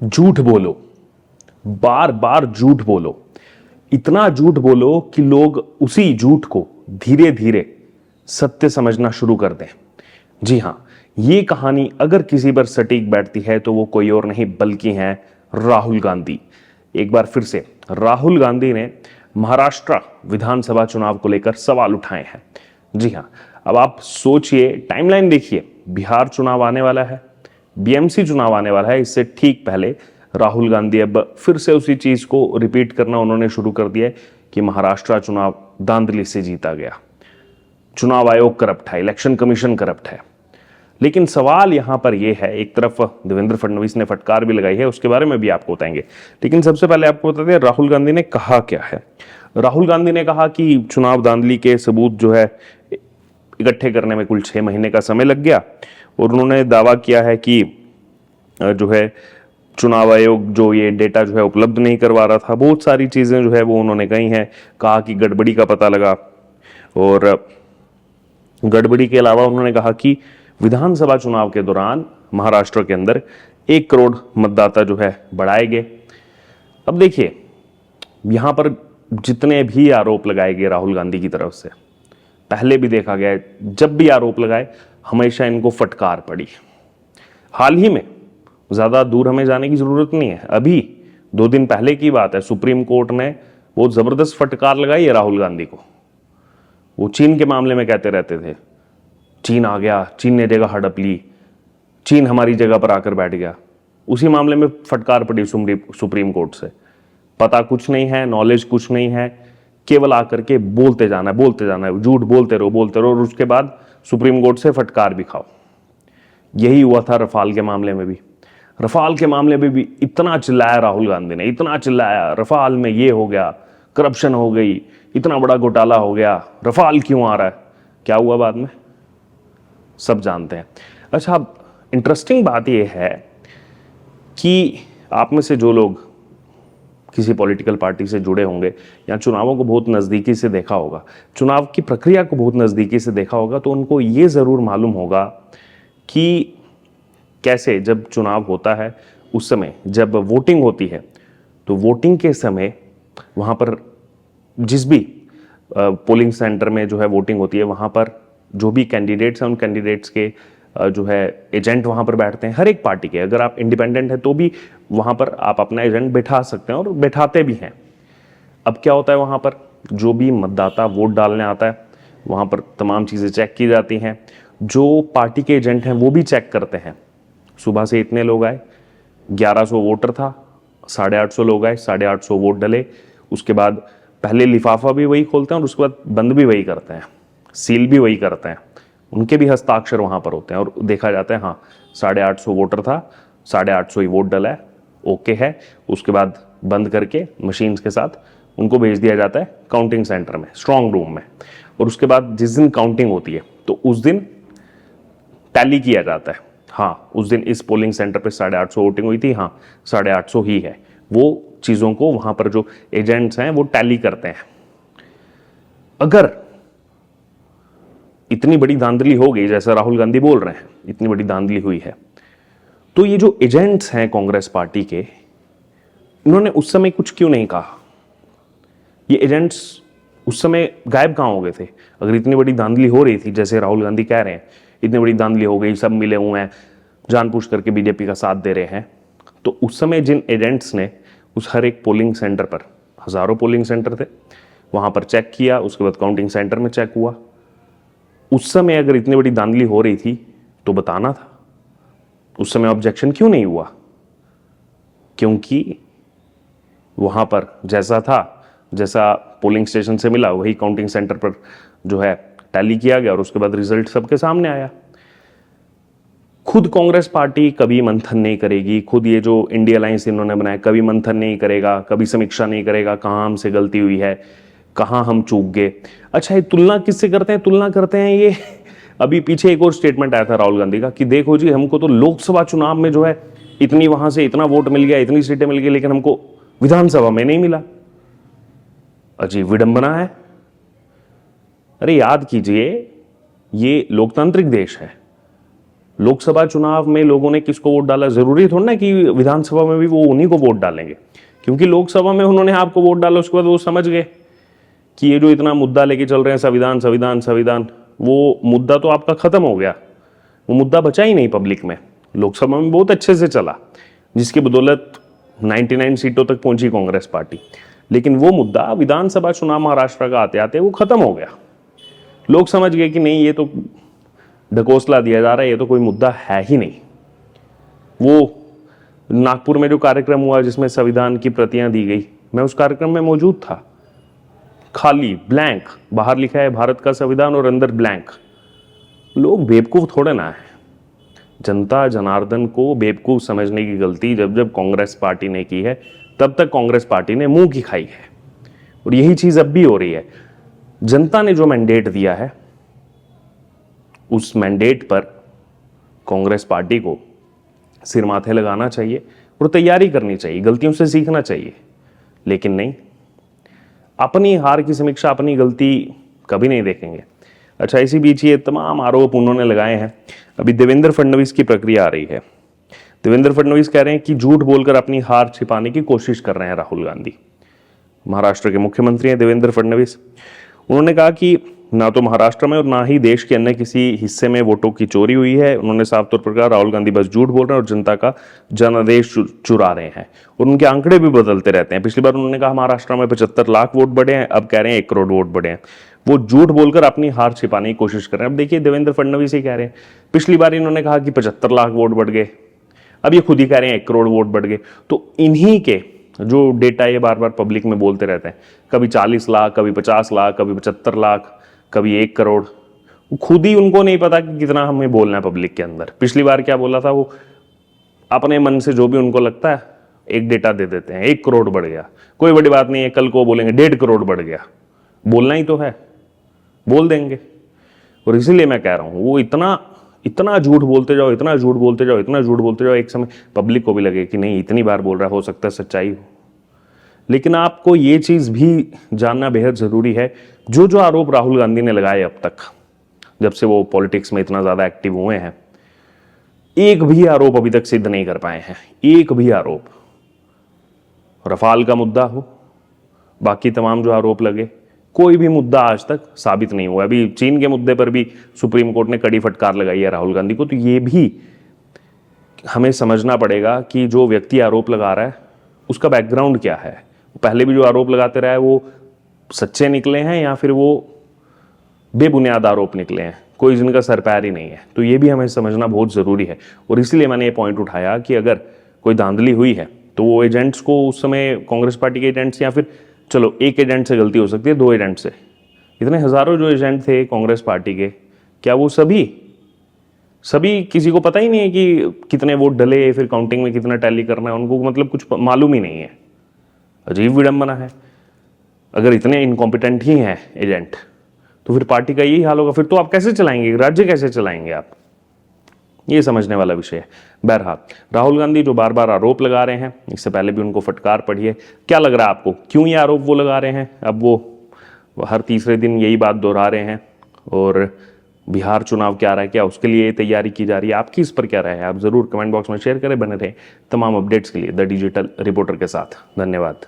झूठ बोलो, बार बार झूठ बोलो, इतना झूठ बोलो कि लोग उसी झूठ को धीरे धीरे सत्य समझना शुरू कर दें। जी हां, ये कहानी अगर किसी पर सटीक बैठती है तो वो कोई और नहीं बल्कि हैं राहुल गांधी। एक बार फिर से राहुल गांधी ने महाराष्ट्र विधानसभा चुनाव को लेकर सवाल उठाए हैं। जी हां, अब आप सोचिए, टाइमलाइन देखिए, बिहार चुनाव आने वाला है, बीएमसी चुनाव आने वाला है, इससे ठीक पहले राहुल गांधी अब फिर से उसी चीज को रिपीट करना उन्होंने शुरू कर दिया है कि महाराष्ट्र चुनाव धांधली से जीता गया, चुनाव आयोग करप्ट है, इलेक्शन कमीशन करप्ट है। लेकिन सवाल यहां पर यह है, एक तरफ देवेंद्र फडणवीस ने फटकार भी लगाई है, उसके बारे में भी आपको बताएंगे, लेकिन सबसे पहले आपको बताते हैं राहुल गांधी ने कहा क्या है। राहुल गांधी ने कहा कि चुनाव धांधली के सबूत जो है इकट्ठे करने में कुल 6 महीने का समय लग गया, और उन्होंने दावा किया है कि जो है चुनाव आयोग जो ये डेटा जो है उपलब्ध नहीं करवा रहा था, बहुत सारी चीजें जो है वो उन्होंने कही हैं। कहा कि गड़बड़ी का पता लगा, और गड़बड़ी के अलावा उन्होंने कहा कि विधानसभा चुनाव के दौरान महाराष्ट्र के अंदर 1 करोड़ मतदाता जो है बढ़ाए गए। अब देखिए, यहां पर जितने भी आरोप लगाए गए राहुल गांधी की तरफ से, पहले भी देखा गया है, जब भी आरोप लगाए हमेशा इनको फटकार पड़ी। हाल ही में, ज्यादा दूर हमें जाने की जरूरत नहीं है, अभी 2 दिन पहले की बात है, सुप्रीम कोर्ट ने बहुत जबरदस्त फटकार लगाई है राहुल गांधी को। वो चीन के मामले में कहते रहते थे, चीन आ गया, चीन ने जगह हड़प ली, चीन हमारी जगह पर आकर बैठ गया। उसी मामले में फटकार पड़ी सुप्रीम कोर्ट से। पता कुछ नहीं है, नॉलेज कुछ नहीं है, केवल आकर के बोलते जाना है, बोलते जाना है, झूठ बोलते रहो, और उसके बाद सुप्रीम कोर्ट से फटकार भी खाओ। यही हुआ था रफाल के मामले में भी। रफाल के मामले में भी इतना चिल्लाया राहुल गांधी ने, इतना चिल्लाया, रफाल में ये हो गया, करप्शन हो गई, इतना बड़ा घोटाला हो गया, रफाल क्यों आ रहा है। क्या हुआ बाद में सब जानते हैं। अच्छा, इंटरेस्टिंग बात यह है कि आप में से जो लोग किसी पॉलिटिकल पार्टी से जुड़े होंगे या चुनावों को बहुत नज़दीकी से देखा होगा, चुनाव की प्रक्रिया को बहुत नज़दीकी से देखा होगा, तो उनको ये ज़रूर मालूम होगा कि कैसे जब चुनाव होता है उस समय जब वोटिंग होती है, तो वोटिंग के समय वहाँ पर जिस भी पोलिंग सेंटर में जो है वोटिंग होती है, वहाँ पर जो भी कैंडिडेट्स हैं उन कैंडिडेट्स के जो है एजेंट वहाँ पर बैठते हैं, हर एक पार्टी के। अगर आप इंडिपेंडेंट हैं तो भी वहाँ पर आप अपना एजेंट बैठा सकते हैं, और बैठाते भी हैं। अब क्या होता है, वहाँ पर जो भी मतदाता वोट डालने आता है, वहाँ पर तमाम चीज़ें चेक की जाती हैं। जो पार्टी के एजेंट हैं वो भी चेक करते हैं। सुबह से इतने लोग आए, 1100 वोटर था, 850 लोग आए, 850 वोट डले। उसके बाद पहले लिफाफा भी वही खोलते हैं और उसके बाद बंद भी वही करते हैं, सील भी वही करते हैं, उनके भी हस्ताक्षर वहाँ पर होते हैं, और देखा जाता है हाँ 850 वोटर था, 850 ही वोट डला है, ओके है। उसके बाद बंद करके मशीन्स के साथ उनको भेज दिया जाता है काउंटिंग सेंटर में, स्ट्रांग रूम में। और उसके बाद जिस दिन काउंटिंग होती है तो उस दिन टैली किया जाता है, हाँ उस दिन इस पोलिंग सेंटर पे 850 वोटिंग हुई थी, हाँ 850 ही है। वो चीज़ों को वहाँ पर जो एजेंट्स हैं वो टैली करते हैं। अगर इतनी बड़ी धांधली हो गई जैसा राहुल गांधी बोल रहे हैं, इतनी बड़ी धांधली हुई है, तो ये जो एजेंट्स हैं कांग्रेस पार्टी के, इन्होंने उस समय कुछ क्यों नहीं कहा। ये एजेंट्स उस समय गायब कहां हो गए थे। अगर इतनी बड़ी धांधली हो रही थी जैसे राहुल गांधी कह रहे हैं, इतनी बड़ी धांधली हो गई, सब मिले हुए हैं, जानबूझ करके बीजेपी का साथ दे रहे हैं, तो उस समय जिन एजेंट्स ने उस हर एक पोलिंग सेंटर पर, हजारों पोलिंग सेंटर थे, वहां पर चेक किया, उसके बाद काउंटिंग सेंटर में चेक हुआ, उस समय अगर इतनी बड़ी धांधली हो रही थी तो बताना था। उस समय ऑब्जेक्शन क्यों नहीं हुआ। क्योंकि वहां पर जैसा था, जैसा पोलिंग स्टेशन से मिला वही काउंटिंग सेंटर पर जो है टैली किया गया, और उसके बाद रिजल्ट सबके सामने आया। खुद कांग्रेस पार्टी कभी मंथन नहीं करेगी, खुद ये जो इंडिया अलायंस इन्होंने बनाया कभी मंथन नहीं करेगा, कभी समीक्षा नहीं करेगा कहां हमसे गलती हुई है, कहां हम चूक गए। अच्छा, ये तुलना किससे करते हैं, तुलना करते हैं ये अभी पीछे एक और स्टेटमेंट आया था राहुल गांधी का कि देखो जी, हमको तो लोकसभा चुनाव में जो है इतनी वहां से इतना वोट मिल गया, इतनी सीटें मिल गई, लेकिन हमको विधानसभा में नहीं मिला। अजीब विडंबना है। अरे याद कीजिए, ये लोकतांत्रिक देश है, लोकसभा चुनाव में लोगों ने किसको वोट डाला, जरूरी थोड़ा ना कि विधानसभा में भी वो उन्हीं को वोट डालेंगे, क्योंकि लोकसभा में उन्होंने आपको वोट डाला, उसके बाद वो समझ गए कि ये जो इतना मुद्दा लेके चल रहे हैं संविधान संविधान संविधान, वो मुद्दा तो आपका खत्म हो गया, वो मुद्दा बचा ही नहीं पब्लिक में। लोकसभा में बहुत अच्छे से चला, जिसकी बदौलत 99 सीटों तक पहुंची कांग्रेस पार्टी, लेकिन वो मुद्दा विधानसभा चुनाव महाराष्ट्र का आते आते वो खत्म हो गया। लोग समझ गए कि नहीं, ये तो ढकोसला दिया जा रहा है, ये तो कोई मुद्दा है ही नहीं। वो नागपुर में जो कार्यक्रम हुआ जिसमें संविधान की प्रतियां दी गई, मैं उस कार्यक्रम में मौजूद था। खाली ब्लैंक, बाहर लिखा है भारत का संविधान और अंदर ब्लैंक। लोग बेवकूफ थोड़े ना है। जनता जनार्दन को बेवकूफ समझने की गलती जब जब कांग्रेस पार्टी ने की है, तब तक कांग्रेस पार्टी ने मुंह की खाई है, और यही चीज अब भी हो रही है। जनता ने जो मैंडेट दिया है, उस मैंडेट पर कांग्रेस पार्टी को सिर माथे लगाना चाहिए और तैयारी करनी चाहिए, गलतियों से सीखना चाहिए। लेकिन नहीं, अपनी हार की समीक्षा, अपनी गलती कभी नहीं देखेंगे। अच्छा, इसी बीच ये तमाम आरोप उन्होंने लगाए हैं। अभी देवेंद्र फडणवीस की प्रक्रिया आ रही है। देवेंद्र फडणवीस कह रहे हैं कि झूठ बोलकर अपनी हार छिपाने की कोशिश कर रहे हैं राहुल गांधी। महाराष्ट्र के मुख्यमंत्री हैं देवेंद्र फडणवीस। उन्होंने कहा कि ना तो महाराष्ट्र में और ना ही देश के अन्य किसी हिस्से में वोटों की चोरी हुई है। उन्होंने साफ तौर पर कहा राहुल गांधी बस झूठ बोल रहे हैं और जनता का जनादेश चुरा रहे हैं, और उनके आंकड़े भी बदलते रहते हैं। पिछली बार उन्होंने कहा महाराष्ट्र में 75 लाख वोट बढ़े हैं, अब कह रहे हैं 1 करोड़ वोट बढ़े हैं। वो झूठ बोलकर अपनी हार छिपाने की कोशिश कर रहे हैं। अब देखिए, देवेंद्र फडणवीस ही कह रहे हैं, पिछली बार इन्होंने कहा कि 75 लाख वोट बढ़ गए, अब ये खुद ही कह रहे हैं 1 करोड़ वोट बढ़ गए। तो इन्हीं के जो डेटा ये बार बार पब्लिक में बोलते रहते हैं, कभी 40 लाख, कभी 50 लाख, कभी 75 लाख, कभी 1 करोड़, खुद ही उनको नहीं पता कि कितना हमें बोलना है पब्लिक के अंदर। पिछली बार क्या बोला था, वो अपने मन से जो भी उनको लगता है एक डेटा दे देते हैं, 1 करोड़ बढ़ गया, कोई बड़ी बात नहीं है, कल को बोलेंगे 1.5 करोड़ बढ़ गया। बोलना ही तो है, बोल देंगे। और इसीलिए मैं कह रहा हूं, वो इतना झूठ बोलते जाओ, इतना झूठ बोलते जाओ, इतना झूठ बोलते जाओ, एक समय पब्लिक को भी लगे कि नहीं, इतनी बार बोल रहा है, हो सकता है सच्चाई हो। लेकिन आपको ये चीज भी जानना बेहद जरूरी है, जो जो आरोप राहुल गांधी ने लगाए अब तक, जब से वो पॉलिटिक्स में इतना ज्यादा एक्टिव हुए हैं, एक भी आरोप अभी तक सिद्ध नहीं कर पाए हैं। एक भी आरोप, रफाल का मुद्दा हो, बाकी तमाम जो आरोप लगे, कोई भी मुद्दा आज तक साबित नहीं हुआ। अभी चीन के मुद्दे पर भी सुप्रीम कोर्ट ने कड़ी फटकार लगाई है राहुल गांधी को। तो ये भी हमें समझना पड़ेगा कि जो व्यक्ति आरोप लगा रहा है उसका बैकग्राउंड क्या है। पहले भी जो आरोप लगाते रहा है वो सच्चे निकले हैं या फिर वो बेबुनियाद आरोप निकले हैं, कोई जिनका सर पैर ही नहीं है। तो ये भी हमें समझना बहुत ज़रूरी है। और इसलिए मैंने ये पॉइंट उठाया कि अगर कोई धांधली हुई है तो वो एजेंट्स को, उस समय कांग्रेस पार्टी के एजेंट्स, या फिर चलो एक एजेंट से गलती हो सकती है, 2 एजेंट से, इतने हजारों जो एजेंट थे कांग्रेस पार्टी के, क्या वो सभी किसी को पता ही नहीं है कि कितने वोट डले, फिर काउंटिंग में कितना टैली करना है? उनको मतलब कुछ मालूम ही नहीं है। अजीब विडंबना है। अगर इतने इनकॉम्पिटेंट ही हैं एजेंट, तो फिर पार्टी का यही हाल होगा। फिर तो आप कैसे चलाएंगे, राज्य कैसे चलाएंगे आप? ये समझने वाला विषय है। बहरहाल, राहुल गांधी जो बार बार आरोप लगा रहे हैं, इससे पहले भी उनको फटकार पड़ी है। क्या लग रहा है आपको, क्यों ये आरोप वो लगा रहे हैं? अब वो हर तीसरे दिन यही बात दोहरा रहे हैं। और बिहार चुनाव क्या रहा है, क्या उसके लिए तैयारी की जा रही है? आपकी इस पर क्या राय है? आप जरूर कमेंट बॉक्स में शेयर करें। बने रहें तमाम अपडेट्स के लिए द डिजिटल रिपोर्टर के साथ। धन्यवाद।